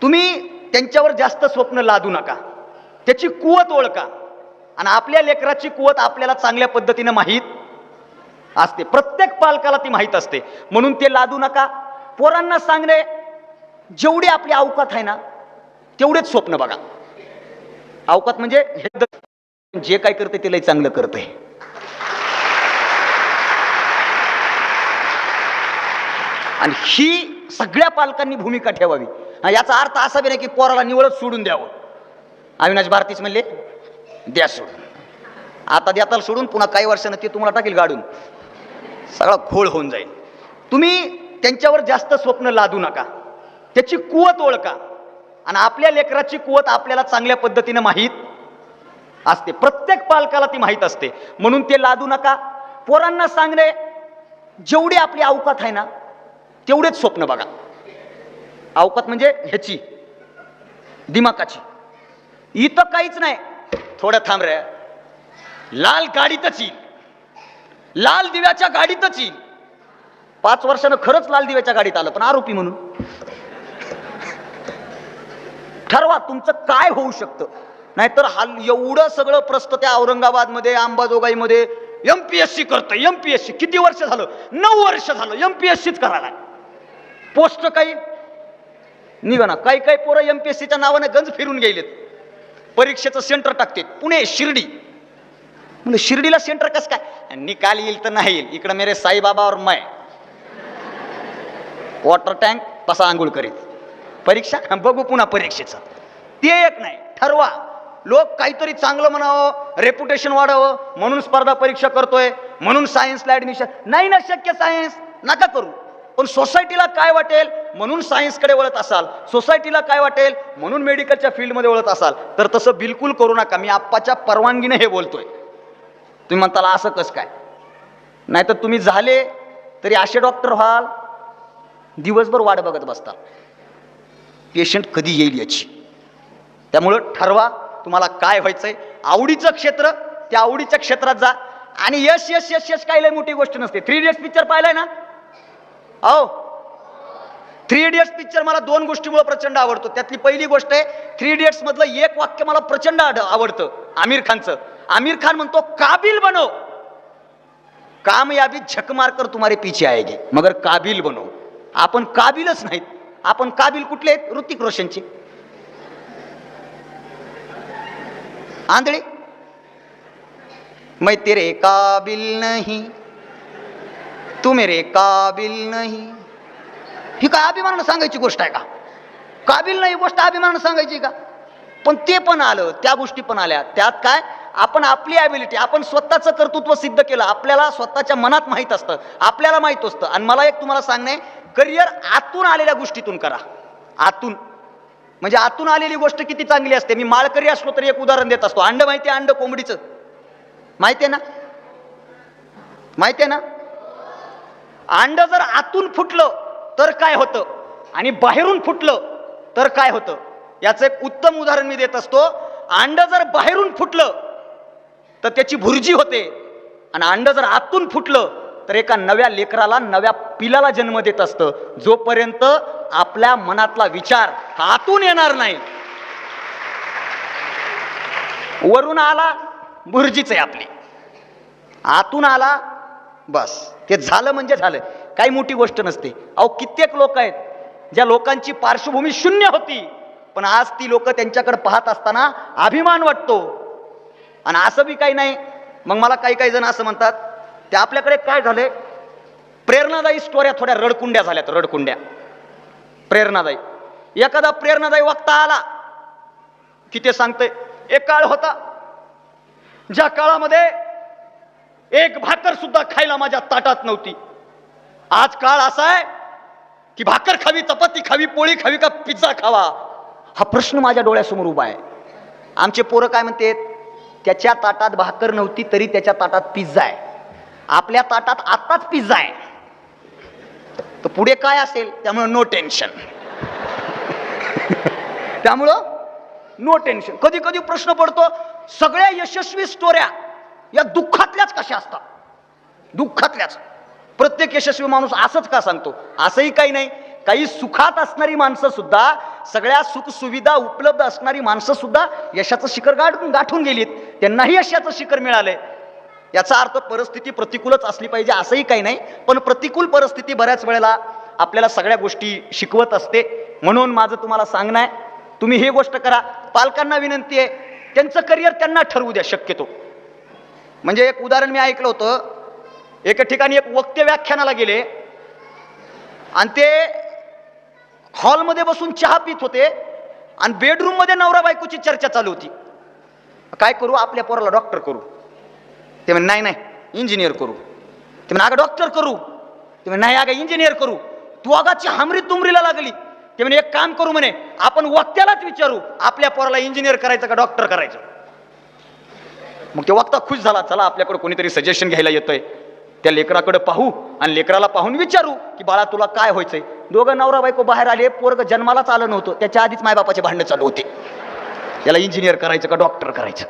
तुम्ही त्यांच्यावर जास्त स्वप्न लादू नका, त्याची कुवत ओळखा. आणि आपल्या लेकराची कुवत आपल्याला चांगल्या पद्धतीने माहीत असते, प्रत्येक पालकाला ती माहीत असते. म्हणून ते लादू नका. पोरांना सांगणे, जेवढी आपली अवकात आहे ना तेवढेच स्वप्न बघा. अवकात म्हणजे जे काय करते ते लय चांगलं करते. आणि ही सगळ्या पालकांनी भूमिका ठेवावी. याचा अर्थ असा बी नाही की पोराला निवळच सोडून द्यावं. अविनाश भारतीच म्हणले द्या सोडून, आता द्याताल सोडून, पुन्हा काही वर्षानं ते तुम्हाला टाकील गाडून, सगळा घोळ होऊन जाईल. तुम्ही त्यांच्यावर जास्त स्वप्न लादू नका, त्याची कुवत ओळखा. आणि आपल्या लेकराची कुवत आपल्याला चांगल्या पद्धतीने माहीत असते, प्रत्येक पालकाला ती माहीत असते. म्हणून ते लादू नका. पोरांना सांगणे, जेवढी आपली अवकात आहे ना तेवढेच स्वप्न बघा. अवकात म्हणजे ह्याची दिमाकाची. इथं काहीच नाही, थोडं थांब रे, लाल गाडीतच येईल, लाल दिव्याच्या गाडीतच येईल. 5 वर्षानं खरंच लाल दिव्याच्या गाडीत आलं, पण आरोपी म्हणून. ठरवा तुमचं काय होऊ शकतं. नाहीतर एवढं सगळं प्रस्त त्या औरंगाबादमध्ये, अंबाजोगाईमध्ये एमपीएससी करतं. एमपीएससी किती वर्ष झालं? 9 वर्ष झालं एमपीएससीच करायला. पोस्ट काही निघा ना. काही काही पोरं एमपीएससीच्या नावाने गंज फिरून गेलेत. परीक्षेचं सेंटर टाकतात पुणे, शिर्डी. म्हणजे शिर्डीला सेंटर कसं काय? निकाल येईल तर नाही येईल, इकडं मेरे साईबाबा और मैं वॉटर टँक तसा आंघोळ करीत. परीक्षा बघू पुन्हा परीक्षेचं. ते एक नाही. ठरवा. लोक काहीतरी चांगलं म्हणावं, रेप्युटेशन वाढावं म्हणून स्पर्धा परीक्षा करतोय, म्हणून सायन्सला ऍडमिशन नाही ना शक्य. सायन्स नका करू. पण सोसायटीला काय वाटेल म्हणून सायन्सकडे वळत असाल, सोसायटीला काय वाटेल म्हणून मेडिकलच्या फील्डमध्ये वळत असाल, तर तसं बिलकुल करू नका. मी आप्पाच्या परवानगीने हे बोलतोय. तुम्ही म्हणताला असं कसं काय? नाही तर तुम्ही झाले तरी असे डॉक्टर व्हाल, दिवसभर वाट बघत बसता पेशंट कधी येईल याची. त्यामुळं ठरवा तुम्हाला काय व्हायचंय. आवडीचं क्षेत्र, त्या आवडीच्या क्षेत्रात जा. आणि यश यश यश यश काय लय मोठी गोष्ट नसते. 3 इडियट्स पिक्चर पाहिलाय ना? हो, 3 इडियट्स पिक्चर मला 2 गोष्टीमुळे प्रचंड आवडतो. त्यातली पहिली गोष्ट आहे, 3 इडियट्स मधलं एक वाक्य मला प्रचंड आवडतं, आमिर खानचं. आमिर खान म्हणतो, काबिल बनो, कामयाबी झक मार कर तुम्हारे पीछे आएगी, मगर काबिल बनो. आपण काबिलच नाहीत. आपण काबिल कुठले आहेत? ऋतिक रोशनचे. आंधळे, मैं तेरे काबिल नहीं, तू मेरे काबिल नहीं. ही काय अभिमानानं सांगायची गोष्ट आहे का? काबिल नाही गोष्ट अभिमानानं सांगायची का? पण ते पण आलं, त्या गोष्टी पण आल्या. त्यात काय, आपण आपली ॲबिलिटी, आपण स्वतःचं कर्तृत्व सिद्ध केलं. आपल्याला स्वतःच्या मनात माहीत असतं, आपल्याला माहीत असतं. आणि मला एक तुम्हाला सांगणे, करिअर आतून आलेल्या गोष्टीतून करा. आतून म्हणजे आतून आलेली गोष्ट किती चांगली असते. मी माळकरी असलो तरी एक उदाहरण देत असतो. अंड माहिती आहे? अंड कोंबडीचं माहिती आहे ना? माहिती आहे ना? अंड जर आतून फुटलं तर काय होतं आणि बाहेरून फुटलं तर काय होतं, याचं एक उत्तम उदाहरण मी देत असतो. अंड जर बाहेरून फुटलं तर त्याची भुर्जी होते, आणि अंड जर आतून फुटलं तर एका नव्या लेकराला, नव्या पिलाला जन्म देत असतं. जोपर्यंत आपल्या मनातला विचार आतून येणार नाही, वरून आला भुर्जीच आहे आपली, आतून आला बस ते झालं म्हणजे झालं. काही मोठी गोष्ट नसते. अहो, कित्येक लोक आहेत ज्या लोकांची पार्श्वभूमी शून्य होती, पण आज ती लोक त्यांच्याकडे पाहत असताना अभिमान वाटतो. आणि असं बी काही नाही. मग मला काही काही जण असं म्हणतात, ते आपल्याकडे काय झालंय, प्रेरणादायी स्टोऱ्या थोड्या रडकुंड्या झाल्यात. रडकुंड्या प्रेरणादायी. एखादा प्रेरणादायी वक्ता आला की ते सांगतंय, एक काळ होता ज्या काळामध्ये एक भाकर सुद्धा खायला माझ्या ताटात नव्हती. आज काळ असा आहे की भाकर खावी, चपाती खावी, पोळी खावी का पिझ्झा खावा, हा प्रश्न माझ्या डोळ्यासमोर उभा आहे. आमचे पोरं काय म्हणतात, त्याच्या ताटात भाकर नव्हती तरी त्याच्या ताटात पिझ्झा आहे. आपल्या ताटात आत्ताच पिझ्झा आहे, तर पुढे काय असेल. त्यामुळे नो टेन्शन. त्यामुळं नो टेन्शन. कधी कधी प्रश्न पडतो, सगळ्या यशस्वी स्टोऱ्या या दुःखातल्याच कशा असतात? दुःखातल्याच. प्रत्येक यशस्वी माणूस असंच का सांगतो? असंही काही नाही. काही सुखात असणारी माणसं सुद्धा, सगळ्या सुख सुविधा उपलब्ध असणारी माणसं सुद्धा यशाचं शिखर गाठून गेलीत, त्यांनाही यशाचं शिखर मिळालंय. याचा अर्थ परिस्थिती प्रतिकूलच असली पाहिजे असंही काही नाही, पण प्रतिकूल परिस्थिती बऱ्याच वेळेला आपल्याला सगळ्या गोष्टी शिकवत असते. म्हणून माझं तुम्हाला सांगणं आहे, तुम्ही ही गोष्ट करा. पालकांना विनंती आहे, त्यांचं करिअर त्यांना ठरवू द्या शक्यतो. म्हणजे एक उदाहरण मी ऐकलं होतं, एका ठिकाणी एक वक्ते व्याख्यानाला गेले आणि ते हॉलमध्ये बसून चहा पित होते आणि बेडरूम मध्ये नवरा बायकोची चर्चा चालू होती. काय करू, आपल्या पोराला डॉक्टर करू. ते म्हणे नाही नाही इंजिनियर करू. ते म्हणे अगं डॉक्टर करू. ते म्हणे नाही अगं इंजिनियर करू. तू अगाची हमरी तुमरीला लागली. ते म्हणे एक काम करू म्हणे, आपण वक्त्यालाच विचारू आपल्या पोराला इंजिनियर करायचं का डॉक्टर करायचं. मग ते वक्ता खुश झाला, चला आपल्याकडे कोणीतरी सजेशन घ्यायला येतोय, त्या लेकराकडे पाहू आणि लेकराला पाहून विचारू की बाळा तुला काय व्हायचंय. दोघं नवरा बायको बाहेर आले. पोरग जन्मालाच आलं नव्हतं, त्याच्या आधीच मायबापाचे भांडणं चालू होते, याला इंजिनियर करायचं का डॉक्टर करायचं.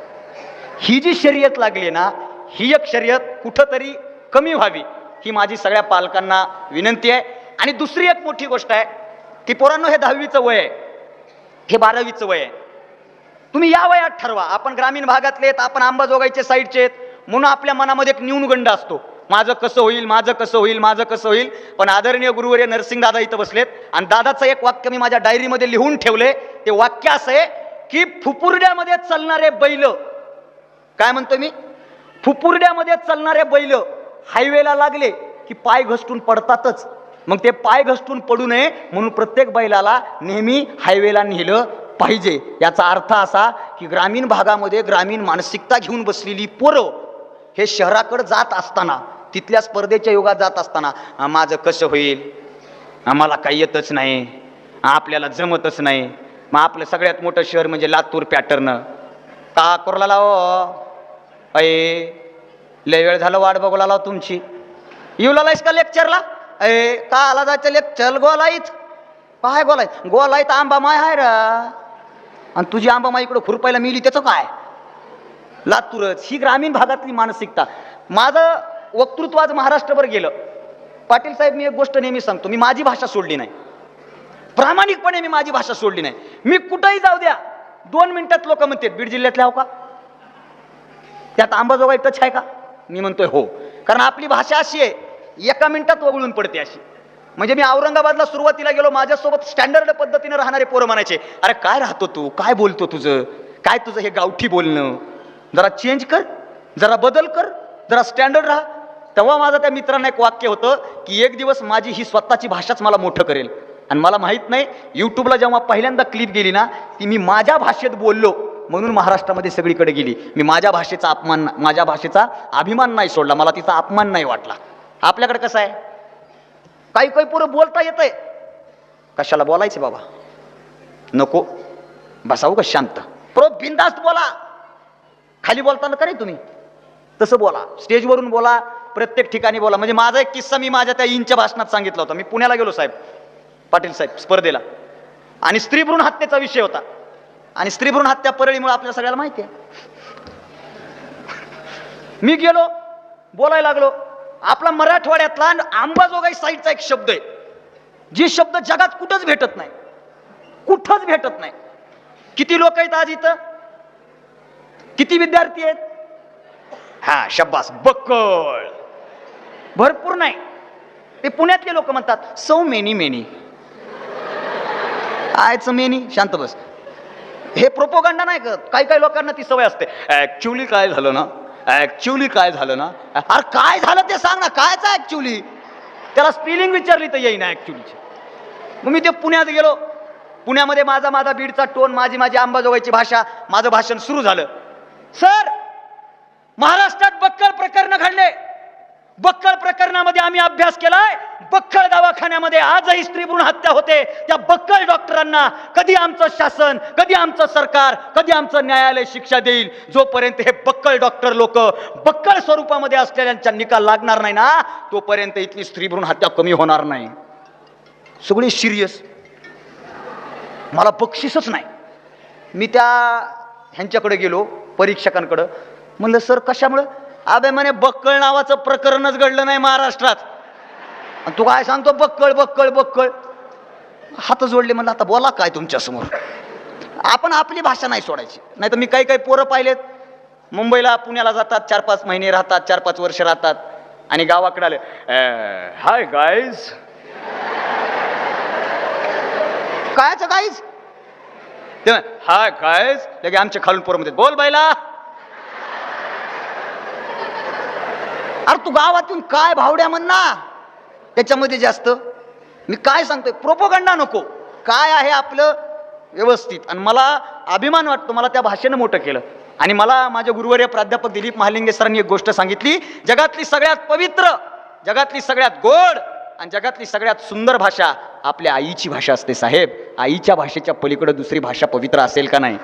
ही जी शर्यत लागली ना, ही एक शर्यत कुठंतरी कमी व्हावी, ही माझी सगळ्या पालकांना विनंती आहे. आणि दुसरी एक मोठी गोष्ट आहे की पोरांनो, हे 10वीचं वय आहे, हे 12वीचं वय आहे. तुम्ही या वयात ठरवा. आपण ग्रामीण भागातले आहेत, आपण अंबाजोगाईचे साईडचे आहेत, म्हणून आपल्या मनामध्ये एक न्यूनगंड असतो, माझं कसं होईल, माझं कसं होईल, माझं कसं होईल. पण आदरणीय गुरुवर्य नरसिंग दादा इथं बसलेत आणि दादाचं एक वाक्य मी माझ्या डायरीमध्ये लिहून ठेवले. ते वाक्य असं आहे की फुपुर्ड्यामध्ये चालणारे बैल, काय म्हणतो मी, फुपुर्ड्यामध्ये चालणारे बैल हायवेला लागले की पाय घसटून पडतातच. मग ते पाय घसटून पडू नये म्हणून प्रत्येक बैलाला नेहमी हायवेला नेलं पाहिजे. याचा अर्थ असा की ग्रामीण भागामध्ये ग्रामीण मानसिकता घेऊन बसलेली पोरं हे शहराकडे जात असताना, तिथल्या स्पर्धेच्या युगात जात असताना, माझं कसं होईल, आम्हाला काही येतच नाही, आपल्याला जमतच नाही. मग आपलं सगळ्यात मोठं शहर म्हणजे लातूर पॅटर्न. का कोरला लाव अये, लय वेळ झालं वाट बघू लाव तुमची. येऊ लालायस का लेक्चरला? अय का आला जायचं लेक्चर गोलाईत. काय गोलाईत? गोलाईत आंबामाय आहे रा, आणि तुझी आंबामाई इकडं खुरपायला मिली, त्याचं काय. लातूरच ही ग्रामीण भागातली मानसिकता. माझं वक्तृत्व आज महाराष्ट्रभर गेलं. पाटील साहेब, मी एक गोष्ट नेहमी सांगतो, मी माझी भाषा सोडली नाही, प्रामाणिकपणे मी माझी भाषा सोडली नाही. मी कुठेही जाऊ द्या, 2 मिनिटात लोक म्हणतात बीड जिल्ह्यातले हो का, त्यात अंबाजोगाई टच आहे का. मी म्हणतोय हो, कारण आपली भाषा अशी आहे, एका मिनिटात वगळून पडते अशी. म्हणजे मी औरंगाबादला सुरुवातीला गेलो, माझ्यासोबत स्टँडर्ड पद्धतीने राहणारे पोरं म्हणायचे, अरे काय राहतो तू, काय बोलतो, तुझं हे गावठी बोलणं, जरा चेंज कर, जरा बदल कर, जरा स्टँडर्ड राहा. तेव्हा माझं त्या मित्रांना एक वाक्य होतं की एक दिवस माझी ही स्वतःची भाषाच मला मोठं करेल. आणि मला माहित नाही, यूट्यूबला जेव्हा पहिल्यांदा क्लिप गेली ना, ती मी माझ्या भाषेत बोललो म्हणून महाराष्ट्रामध्ये सगळीकडे गेली. मी माझ्या भाषेचा अभिमान नाही सोडला, मला तिचा अपमान नाही वाटला. आपल्याकडे कसं आहे, काही काही पुरं बोलता येतंय, कशाला बोलायचं बाबा, नको बसावं का शांत, बिनधास्त बोला. खाली बोलताना का नाही तुम्ही तसं बोला, स्टेजवरून बोला, प्रत्येक ठिकाणी बोला. म्हणजे माझा एक किस्सा मी माझ्या त्या इंच्या भाषणात सांगितला होता. मी पुण्याला गेलो साहेब, पाटील साहेब, स्पर्धेला, आणि स्त्री भ्रूण हत्येचा विषय होता. आणि स्त्री भ्रूण हत्या परळीमुळे आपल्याला सगळ्याला माहिती आहे. मी गेलो, बोलायला लागलो. आपला मराठवाड्यातला अंबाजोगाई साईडचा एक शब्द आहे, जी शब्द जगात कुठंच भेटत नाही, कुठंच भेटत नाही. किती लोक आहेत आज इथं, किती विद्यार्थी आहेत, हा शब्बास, बक्कळ, भरपूर नाही. ते पुण्यातले लोक म्हणतात सौ मेनी आयचं मेनी, शांत बस. हे प्रोपोगंडा नाही करत. काही लोकांना ती सवय असते, ऍक्च्युली काय झालं ना, अरे काय झालं ते सांग ना, कायच ऍक्च्युली, त्याला स्पेलिंग विचारली तर येईना ऍक्च्युलीची. मग मी ते पुण्यात गेलो. पुण्यामध्ये माझा बीडचा टोन, माझी अंबाजोगाईची भाषा, माझं भाषण सुरू झालं. सर, महाराष्ट्रात बक्कळ प्रकरण घडले, बक्कळ प्रकरणामध्ये आम्ही अभ्यास केलाय. बक्कळ दवाखान्यामध्ये आजही स्त्रीभ्रूण हत्या होते. त्या बक्कळ डॉक्टरांना कधी आमचं शासन, कधी आमचं सरकार, कधी आमचं न्यायालय शिक्षा देईल, जोपर्यंत हे बक्कळ डॉक्टर लोक बक्कळ स्वरूपामध्ये असलेल्यांचा निकाल लागणार नाही ना, तोपर्यंत इथली स्त्रीभ्रूण हत्या कमी होणार नाही. सगळे सिरियस, मला बक्षीसच नाही. मी त्या ह्यांच्याकडे गेलो, परीक्षकांकडे. म्हणलं सर कशामुळं? अबे म्हणे बक्कळ नावाचं प्रकरणच घडलं नाही महाराष्ट्रात, आणि तू काय सांगतो बक्कळ. हात जोडले, म्हणलं आता बोला काय तुमच्यासमोर. आपण आपली भाषा नाही सोडायची. नाही तर मी काही काही पोरं पाहिलेत, मुंबईला पुण्याला जातात, 4-5 महिने राहतात, 4-5 वर्ष राहतात, आणि गावाकडे आले, हाय गाईज. कायचं गाईज? ते हाय गाईज, लगे आमच्या खालून पोरं म्हणतात, बोल बाईला. अरे तू गावातून काय भावड्या म्हण ना, त्याच्यामध्ये जास्त. मी काय सांगतोय, प्रोपोगंडा नको, काय आहे आपलं व्यवस्थित. आणि मला अभिमान वाटतो, मला त्या भाषेनं मोठं केलं. आणि मला माझे गुरुवर्य प्राध्यापक दिलीप महालिंगे सरांनी एक गोष्ट सांगितली, जगातली सगळ्यात पवित्र, जगातली सगळ्यात गोड आणि जगातली सगळ्यात सुंदर भाषा आपल्या आईची भाषा असते साहेब. आईच्या भाषेच्या पलीकडे दुसरी भाषा पवित्र असेल का नाही?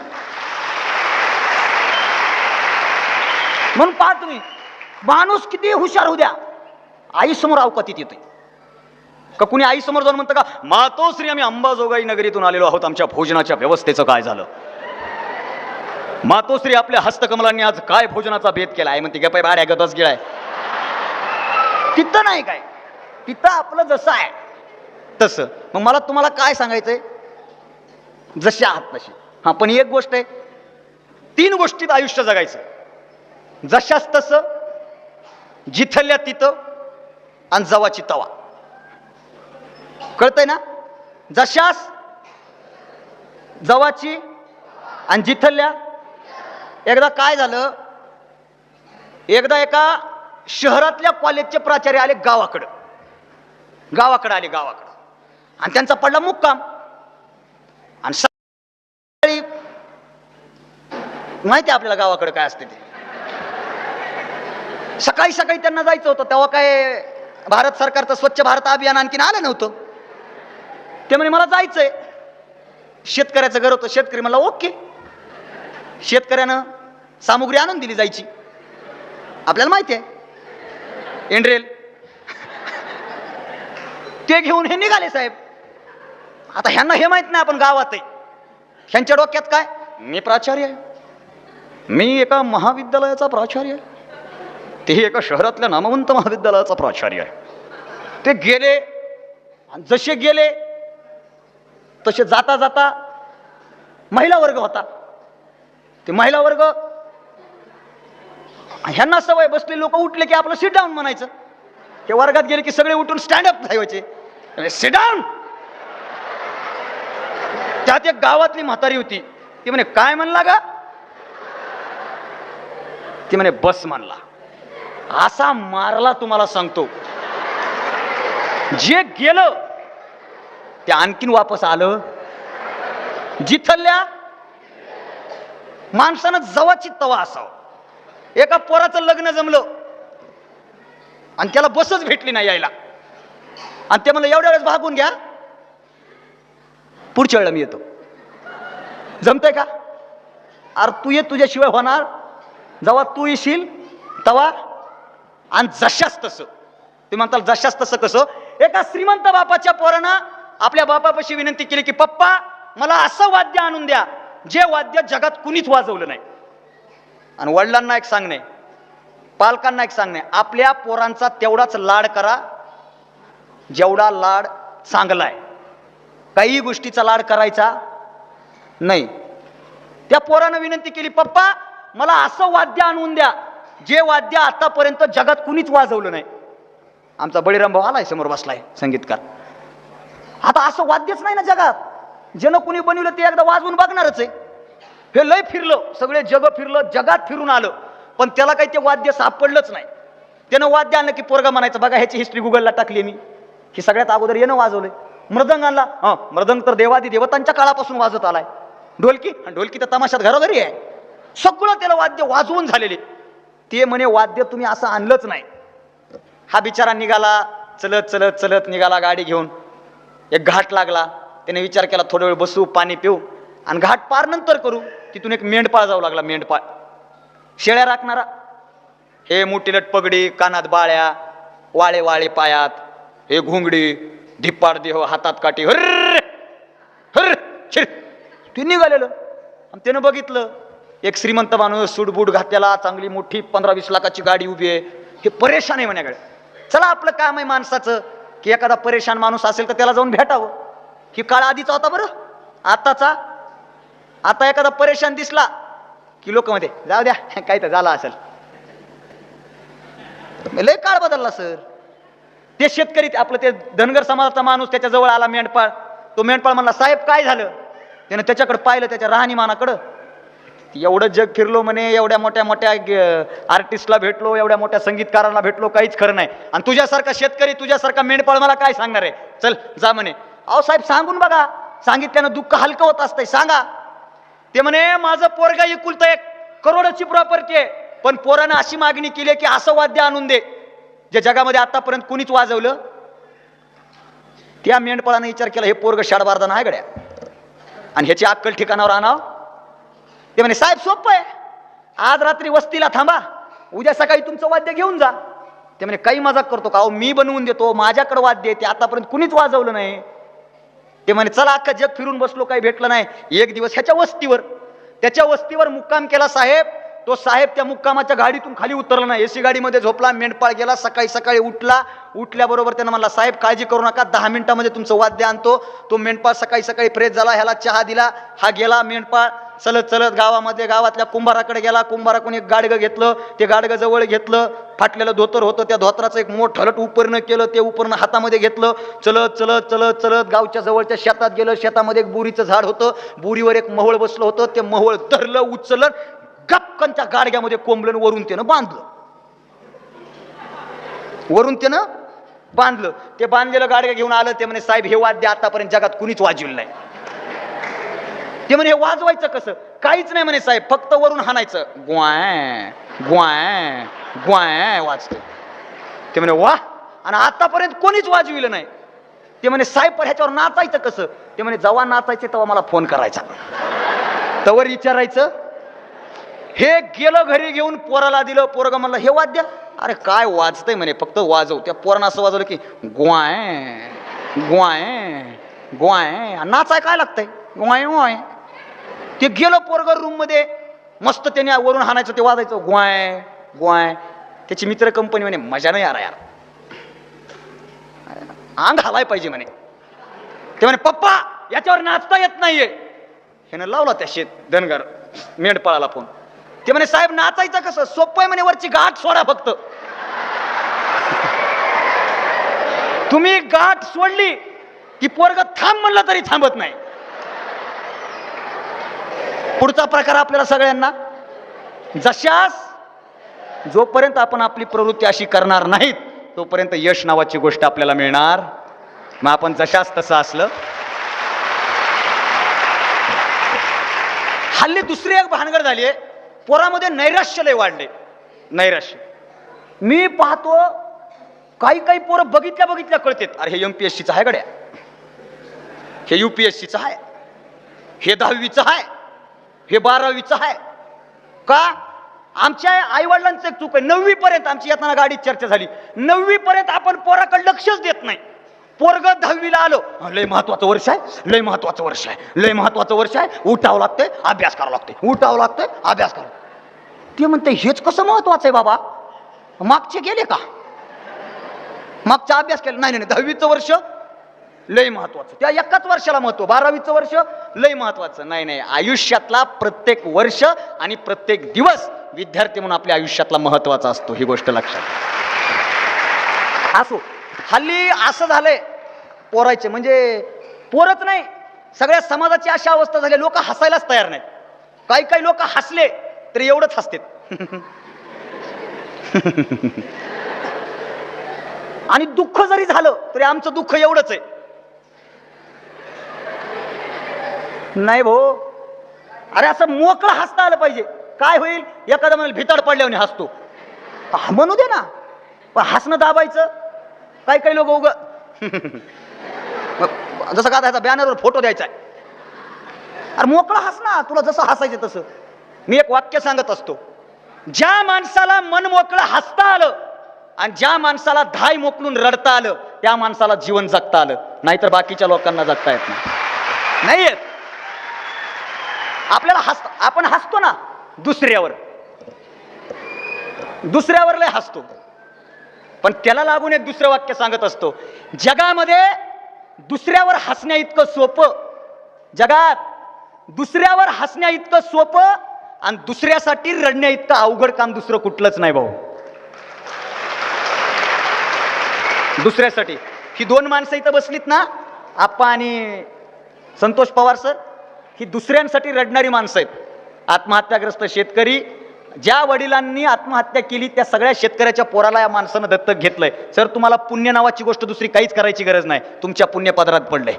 म्हणून पहा तुम्ही, माणूस किती हुशार होऊ द्या, आई समोर अवकातीत येतोय का? कुणी आई समोर जाऊन म्हणतं का, मातोश्री आम्ही अंबाजोगाई नगरीतून आलेलो आहोत, आमच्या भोजनाच्या व्यवस्थेचं काय झालं? मातोश्री आपल्या हस्तकमलांनी आज काय भोजनाचा भेद केला आहे? म्हणते गपाय बाहेर गतच गेलाय. तिथं नाही काय, तिथं आपलं जसं आहे तसं. मग मला तुम्हाला काय सांगायचंय, जसे आहात तसे. हा, पण एक गोष्ट आहे, 3 गोष्टीत आयुष्य जगायचं, जशाच तसं, जिथल्या तिथं आणि जवाची तवा. कळतंय ना? जशास, जवाची आणि जिथल्या. एकदा काय झालं, एकदा एका शहरातल्या कॉलेजचे प्राचार्य आले गावाकडं आले गावाकडं, आणि त्यांचा पडला मुक्काम. आणि सकाळी माहिती आपल्याला गावाकडे काय असते ते, सकाळी सकाळी त्यांना जायचं होतं. तेव्हा काय भारत सरकारचं स्वच्छ भारत अभियान आणखीन आलं नव्हतं. ते म्हणे मला जायचंय. शेतकऱ्याचं घर होतं, शेतकरी म्हणला ओके. शेतकऱ्यानं सामुग्री आणून दिली जायची, आपल्याला माहिती आहे, एंड्रेल. ते घेऊन हे निघाले साहेब. आता ह्यांना हे माहित नाही आपण गावात आहे. ह्यांच्या डोक्यात काय, मी प्राचार्य आहे, मी एका महाविद्यालयाचा प्राचार्य आहे, तेही एका शहरातल्या नामवंत महाविद्यालयाचा प्राचार्य आहे. ते गेले, आणि जसे गेले तसे जाता जाता महिला वर्ग होता. ते महिला वर्ग, ह्यांना सवय, बसले लोक उठले की आपलं सिट डाऊन म्हणायचं. ते वर्गात गेले की सगळे उठून स्टँडअप व्हायचे, सिट डाऊन. त्यात एक गावातली म्हातारी होती, ती म्हणे काय म्हणला गा? ती म्हणे बस म्हणला. असा मारला तुम्हाला सांगतो. जे गेलं ते आणखीन वापस आलं. जिथल्या माणसानं जवाची तवा असावं. एका पोराचं लग्न जमलं आणि त्याला बसच भेटली नाही यायला, आणि ते म्हणलं एवढ्या वेळेस भागून घ्या, पुढच्या वेळेला मी येतो. जमतंय का? अरे तू ये, तुझ्याशिवाय होणार. जेव्हा तू येशील तवा, आणि जशाच तसं. ते म्हणतात जशाच तसं कसं? एका श्रीमंत बापाच्या पोरानं आपल्या बापापाशी विनंती केली की पप्पा मला असं वाद्य आणून द्या जे वाद्य जगात कुणीच वाजवलं नाही. आणि वडिलांना एक सांगणे, पालकांना एक सांगणे, आपल्या पोरांचा तेवढाच लाड करा जेवढा लाड चांगला आहे. काही गोष्टीचा लाड करायचा नाही. त्या पोरानं विनंती केली, पप्पा मला असं वाद्य आणून द्या जे वाद्य आतापर्यंत जगात कुणीच वाजवलं नाही. आमचा बळीराम भाऊ आलाय समोर बसलाय, संगीतकार. आता असं वाद्यच नाही ना जगात, ज्यानं कुणी बनवलं ते एकदा वाजवून बघणारच आहे. हे लय फिरलं, सगळे जग फिरलं, जगात फिरून आलं, पण त्याला काही ते वाद्य सापडलंच नाही. त्यानं वाद्य आणलं की पोरगा म्हणायचं बघा ह्याची हिस्ट्री गुगलला टाकली मी, की सगळ्यात अगोदर यानं वाजवलंय. मृदंग आणला, हा मृदंग तर देवादी देवतांच्या काळापासून वाजत आलाय. ढोलकी, ढोलकी तर तमाशात घरोघरी आहे. सगळं त्याला वाद्य वाजवून झालेले. ते म्हणे वाद्य तुम्ही असं आणलंच नाही. हा बिचारा निघाला, चलत चलत चलत निघाला गाडी घेऊन. एक घाट लागला, त्याने विचार केला थोडा वेळ बसू, पाणी पिऊ, आणि घाट पार नंतर करू. तिथून एक मेंढपाळ जाऊ लागला. मेंढपाळ शेळ्या राखणारा, हे मोठीलट पगडी, कानात बाळ्या, वाळे वाळे पायात, हे घुंगडी, धिप्पाड देह, हातात काठी, हर हर शिर. ते निघालेलं, आणि त्यानं बघितलं एक श्रीमंत माणूस सूटबूट घातलेला, चांगली मोठी 15-20 लाखाची गाडी उभी आहे. हे परेशान आहे म्हणाकडे. चला आपलं काम आहे माणसाचं की एखादा परेशान माणूस असेल तर त्याला जाऊन भेटावं. ही काळ आधीचा होता बरं, आताचा. आता एखादा परेशान दिसला की लोक मध्ये जाऊ द्या काय तर झाला असेल. लय काळ बदलला सर. ते शेतकरी आपलं ते धनगर समाजाचा माणूस त्याच्याजवळ आला मेंढपाळ. तो मेंढपाळ म्हणला साहेब काय झालं. त्यानं त्याच्याकडे पाहिलं, त्याच्या राहणीमानाकडं. एवढं जग फिरलो म्हणे, एवढ्या मोठ्या मोठ्या आर्टिस्टला भेटलो, एवढ्या मोठ्या संगीतकारांना भेटलो, काहीच खरं नाही. आणि तुझ्यासारखा शेतकरी, तुझ्यासारखा मेंढपाळ मला काय सांगणार आहे. चल जा म्हणे. अहो साहेब सांगून बघा, सांगितल्यानं दुःख हलकं होत असतंय, सांगा. ते म्हणे माझं पोरगा एकुलतं 1 करोडाची प्रॉपर्टी आहे, पण पोरानं अशी मागणी केली की असं वाद्य आणून दे जे जगामध्ये आतापर्यंत कुणीच वाजवलं. त्या मेंढपाळानं विचार केला हे पोरग शाडबारदा नाही गड्या, आणि ह्याची अक्कल ठिकाणावर आणाव. ते म्हणे साहेब सोपं आहे, आज रात्री वस्तीला थांबा, उद्या सकाळी तुमचं वाद्य घेऊन जा. ते म्हणे काही मजाक करतो का. अहो मी बनवून देतो, माझ्याकडे वाद्य आहे, ते आतापर्यंत कुणीच वाजवलं नाही. ते म्हणे चला अख्खा जग फिरून बसलो, काही भेटलं नाही. एक दिवस ह्याच्या वस्तीवर, त्याच्या वस्तीवर मुक्काम केला साहेब. तो साहेब त्या मुक्कामाच्या गाडीतून खाली उतरला नाही, एसी गाडीमध्ये झोपला. मेंढपाळ गेला, सकाळी सकाळी उठला. उठल्याबरोबर त्यानं म्हणला साहेब काळजी करू नका, 10 मिनिटामध्ये तुमचं वाद्य आणतो. तो मेंढपाळ सकाळी सकाळी फ्रेश झाला, ह्याला चहा दिला. हा गेला मेंढपाळ चलत चलत गावामध्ये, गावातल्या कुंभाराकडे गेला. कुंभाराकडून एक गाडगं घेतलं, ते गाडगं जवळ घेतलं. फाटलेलं धोतर होतं, त्या धोतराचं एक मोठं हलट उपरणं केलं, ते उपरणं हातामध्ये घेतलं. चलत चलत चलत चलत गावच्या जवळच्या शेतात गेलं. शेतामध्ये एक बोरीचं झाड होतं, बोरीवर एक महळ बसलं होतं. ते महळ धरलं, उचललं, गपकन त्या गाडग्यामध्ये कोंबलं, वरून त्यानं बांधलं. वरून त्यानं बांधलं. ते बांधलेलं गाडगं घेऊन आलं. ते म्हणे साहेब हे वाद्य आतापर्यंत जगात कुणीच वाजवलं नाही. ते म्हणे हे वाजवायचं कसं. काहीच नाही म्हणे साहेब, फक्त वरून हाणायचं, ग्वाय ग्वाय ग्वाय वाजतं. ते म्हणे वा, आणि आतापर्यंत कोणीच वाजविलं नाही. ते म्हणे साहेब पण ह्याच्यावर नाचायचं कसं. ते म्हणे जेव्हा नाचायचे तेव्हा मला फोन करायचा, तवर विचारायचं. हे गेलं घरी घेऊन पोराला दिलं. पोरगा म्हणलं हे वाद्य. अरे काय वाजतंय म्हणे, फक्त वाजव. त्या पोरानं असं वाजवलं की ग्वाय ग्वाय ग्वाय, नाचाय काय लागतंय, ग्वाय ग्वाय. ते गेलं पोरगा रूम मध्ये, मस्त त्याने वरून हाणायचं, ते वाजायचं ग्वाय ग्वाय. त्याची मित्र कंपनी म्हणे मजा नाही यार, अंग हलाय पाहिजे म्हणे. ते म्हणे पप्पा याच्यावर नाचता येत नाहीये. ह्यानं लावला त्या धनगर मेंढपाळाला फोन. ते म्हणे साहेब नाचायचं कसं. सोपं आहे म्हणे, वरची गाठ सोडा फक्त. तुम्ही गाठ सोडली की पोरग थांब म्हणलं तरी थांबत नाही. पुढचा प्रकार आपल्याला सगळ्यांना, जशास जोपर्यंत आपण आपली प्रवृत्ती अशी करणार नाहीत तोपर्यंत यश नावाची गोष्ट आपल्याला मिळणार. मग आपण जशास तसं असलं. हल्ली दुसरी एक भानगड झाली आहे, पोरामध्ये नैराश्य लय वाढले. नैराश्य मी पाहतो, काही काही पोरं बघितल्या बघितल्या कळतात, अरे हे MPSCचं आहे गड्या, हे UPSCचं आहे, हे 10वीचं आहे, हे 12वीचं आहे. का. आमच्या आई वडिलांचं एक चूक आहे. 9वी पर्यंत आमची येताना गाडीत चर्चा झाली, 9वी पर्यंत आपण पोराकडे लक्षच देत नाही. पोरग 10वीला आलं, लय महत्वाचं वर्ष आहे, लय महत्वाचं वर्ष आहे, लय महत्वाचं वर्ष आहे, उठावं लागतंय, अभ्यास करावं लागतंय, उठावं लागतंय, अभ्यास करावं. ते म्हणते हेच कसं महत्वाचं आहे बाबा, मागचे गेले का, मागचा अभ्यास केला नाही. 10वीचं वर्ष लय महत्वाचं, त्या एकाच वर्षाला महत्व. 12वीचं वर्ष लय महत्वाचं नाही. आयुष्यातला प्रत्येक वर्ष आणि प्रत्येक दिवस विद्यार्थी म्हणून आपल्या आयुष्यातला महत्वाचा असतो, ही गोष्ट लक्षात असो. हल्ली असं झालंय पोरायचे, म्हणजे पोरच नाही, सगळ्या समाजाची अशी अवस्था झाली, लोक हसायलाच तयार नाहीत. काही काही लोक हसले तरी एवढंच हसतात. आणि दुःख जरी झालं तरी आमचं दुःख एवढंच आहे. नाही भाऊ, अरे असं मोकळं हसता आलं पाहिजे. काय होईल, एखादा म्हणाल भिताड पडल्याने हसतो, म्हणू दे ना, पण हसणं दाबायचं. काही काही लोक उग जसं का त्याचा बॅनरवर फोटो द्यायचा आहे, अरे मोकळं हस ना, तुला जसं हसायचं तसं. मी एक वाक्य सांगत असतो, ज्या माणसाला मन मोकळं हसता आलं आणि ज्या माणसाला धाय मोकळून रडता आलं त्या माणसाला जीवन जगता आलं, नाहीतर बाकीच्या लोकांना जगता येत नाही येत. आपल्याला आपण हसतो ना दुसऱ्यावर लय हसतो, पण त्याला लागून एक दुसरं वाक्य सांगत असतो, जगामध्ये दुसऱ्यावर हसण्या इतकं सोपं जगात, दुसऱ्यावर हसण्या इतकं सोपं आणि दुसऱ्यासाठी रडण्या इतकं अवघड काम दुसरं कुठलंच नाही भाऊ. दुसऱ्यासाठी ही दोन माणसं इथं बसलीत ना, आप्पा आणि संतोष पवार सर, ही दुसऱ्यांसाठी रडणारी माणसं आहेत. आत्महत्याग्रस्त शेतकरी, ज्या वडिलांनी आत्महत्या केली त्या सगळ्या शेतकऱ्याच्या पोराला या माणसानं दत्तक घेतलंय. सर तुम्हाला पुण्य नावाची गोष्ट दुसरी काहीच करायची गरज नाही, तुमच्या पुण्य पदरात पडलंय.